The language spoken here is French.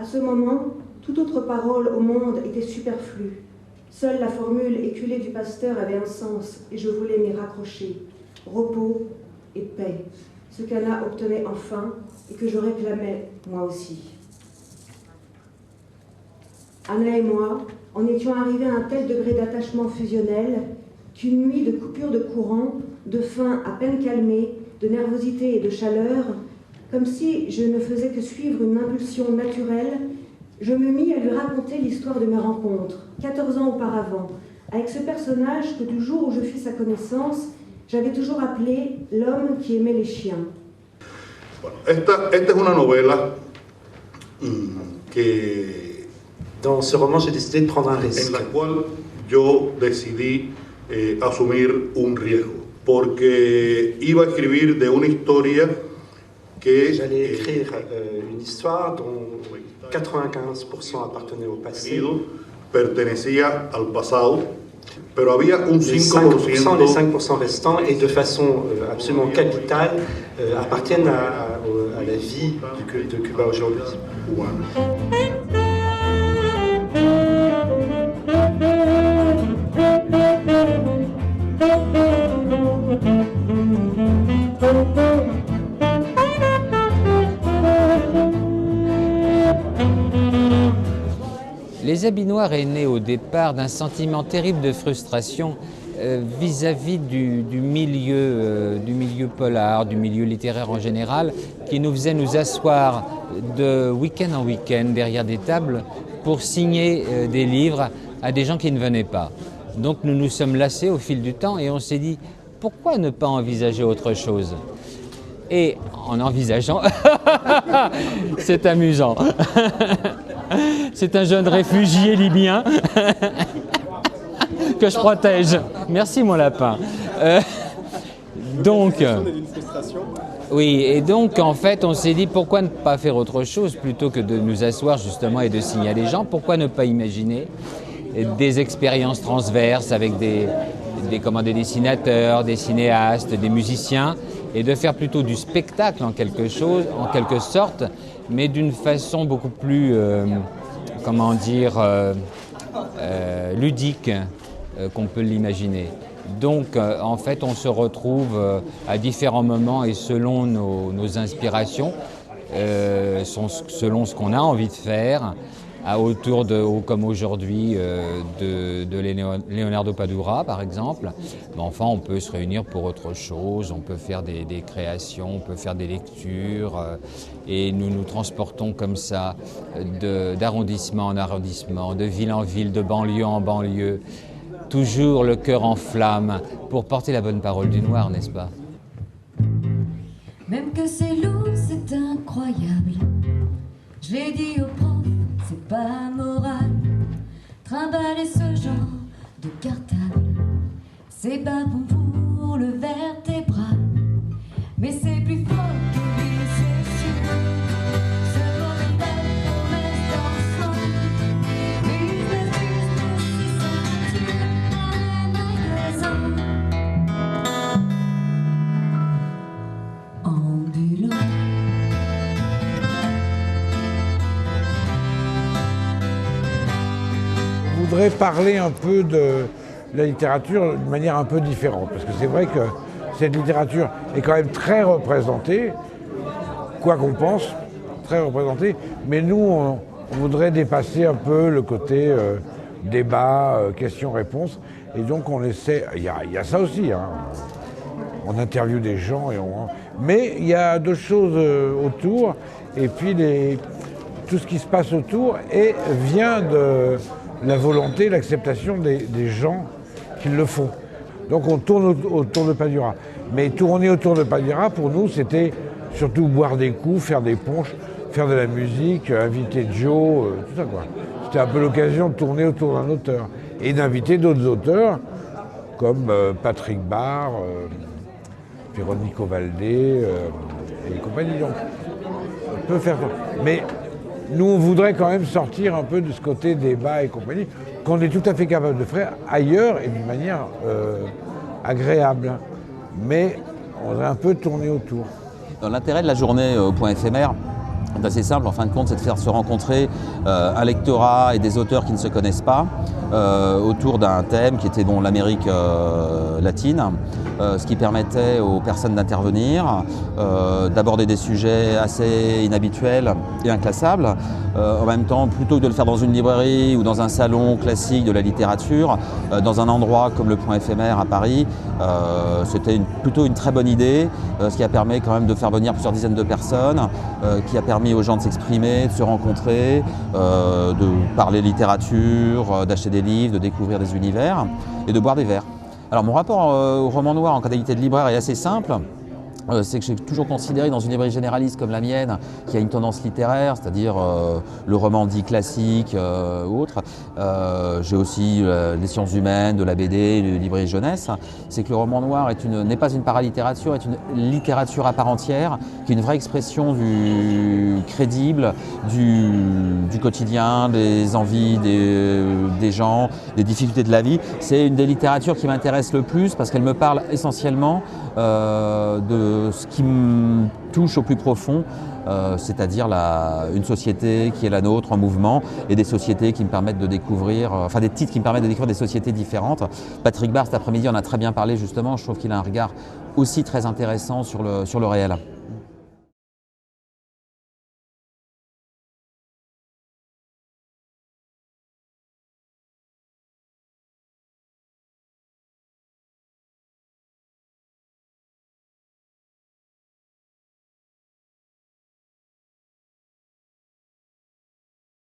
À ce moment, toute autre parole au monde était superflue. Seule la formule éculée du pasteur avait un sens, et je voulais m'y raccrocher. Repos et paix, ce qu'Anna obtenait enfin, et que je réclamais moi aussi. Anna et moi en étions arrivés à un tel degré d'attachement fusionnel qu'une nuit de coupure de courant, de faim à peine calmée, de nervosité et de chaleur, comme si je ne faisais que suivre une impulsion naturelle, je me mis à lui raconter l'histoire de mes rencontres, 14 ans auparavant, avec ce personnage que du jour où je fis sa connaissance, j'avais toujours appelé l'homme qui aimait les chiens. Esta es una novela que... Dans ce roman, j'ai décidé de prendre un risque. En la cual yo decidí asumir un riesgo, porque iba a escribir de una historia que... J'allais écrire une histoire dont 95% appartenait au passé. Pertenecía al pasado, pero había un 5%, les 5% restants, et de façon absolument capitale, appartiennent à la vie de Cuba aujourd'hui. Les Habits Noirs est né au départ d'un sentiment terrible de frustration vis-à-vis du milieu polar, du milieu littéraire en général, qui nous faisait nous asseoir de week-end en week-end derrière des tables pour signer des livres à des gens qui ne venaient pas. Donc nous nous sommes lassés au fil du temps et on s'est dit pourquoi ne pas envisager autre chose? Et en envisageant, c'est amusant. C'est un jeune réfugié libyen que je protège. Merci mon lapin. Donc, oui, et donc en fait on s'est dit pourquoi ne pas faire autre chose plutôt que de nous asseoir justement et de signer à les gens. Pourquoi ne pas imaginer des expériences transverses avec des dessinateurs, des cinéastes, des musiciens, et de faire plutôt du spectacle en quelque sorte, mais d'une façon beaucoup plus, ludique qu'on peut l'imaginer. Donc en fait on se retrouve à différents moments et selon nos inspirations, selon ce qu'on a envie de faire, autour comme aujourd'hui, de Leonardo Padura par exemple. Mais enfin on peut se réunir pour autre chose, on peut faire des créations, on peut faire des lectures et nous nous transportons comme ça d'arrondissement en arrondissement, de ville en ville, de banlieue en banlieue, toujours le cœur en flamme pour porter la bonne parole du noir, n'est-ce pas? Même que c'est lourd, c'est incroyable. Je l'ai dit au prof, c'est pas moral. Trimballer ce genre de cartable, c'est pas bon pour le vertébral. Mais c'est plus fort que lui, c'est sûr. Ce formidable promesse d'enfant. Business, business, c'est ceinture dans les magasins. Ambulant. Je voudrais parler un peu de la littérature d'une manière un peu différente, parce que c'est vrai que cette littérature est quand même très représentée, quoi qu'on pense, très représentée, mais nous, on voudrait dépasser un peu le côté débat, questions-réponses, et donc on essaie, il y a ça aussi, hein. On interviewe des gens, mais il y a d'autres choses autour, et puis tout ce qui se passe autour vient de la volonté, l'acceptation des gens qui le font. Donc on tourne autour de Padura. Mais tourner autour de Padura, pour nous, c'était surtout boire des coups, faire des punchs, faire de la musique, inviter Joe, tout ça quoi. C'était un peu l'occasion de tourner autour d'un auteur. Et d'inviter d'autres auteurs, comme Patrick Barr, Véronique Ovaldé, et compagnie. Donc, on peut faire ça. Mais nous, on voudrait quand même sortir un peu de ce côté débat et compagnie, qu'on est tout à fait capable de faire ailleurs et d'une manière agréable. Mais on a un peu tourné autour. L'intérêt de la journée au point éphémère, C'est assez simple, en fin de compte, c'est de faire se rencontrer un lectorat et des auteurs qui ne se connaissent pas autour d'un thème qui était l'Amérique latine, ce qui permettait aux personnes d'intervenir, d'aborder des sujets assez inhabituels et inclassables. En même temps, plutôt que de le faire dans une librairie ou dans un salon classique de la littérature, dans un endroit comme le Point éphémère à Paris, c'était plutôt une très bonne idée, ce qui a permis quand même de faire venir plusieurs dizaines de personnes, qui a permis aux gens de s'exprimer, de se rencontrer, de parler littérature, d'acheter des livres, de découvrir des univers et de boire des verres. Alors mon rapport au roman noir en qualité de libraire est assez simple. C'est que j'ai toujours considéré dans une librairie généraliste comme la mienne, qui a une tendance littéraire, c'est-à-dire le roman dit classique ou autre. J'ai aussi les sciences humaines, de la BD, de librairie jeunesse. C'est que le roman noir n'est pas une paralittérature, est une littérature à part entière, qui est une vraie expression du crédible, du quotidien, des envies des gens, des difficultés de la vie. C'est une des littératures qui m'intéresse le plus parce qu'elle me parle essentiellement de ce qui me touche au plus profond, c'est-à-dire une société qui est la nôtre en mouvement et des sociétés qui me permettent de découvrir, des titres qui me permettent de découvrir des sociétés différentes. Patrick Barre, cet après-midi, en a très bien parlé justement. Je trouve qu'il a un regard aussi très intéressant sur le réel.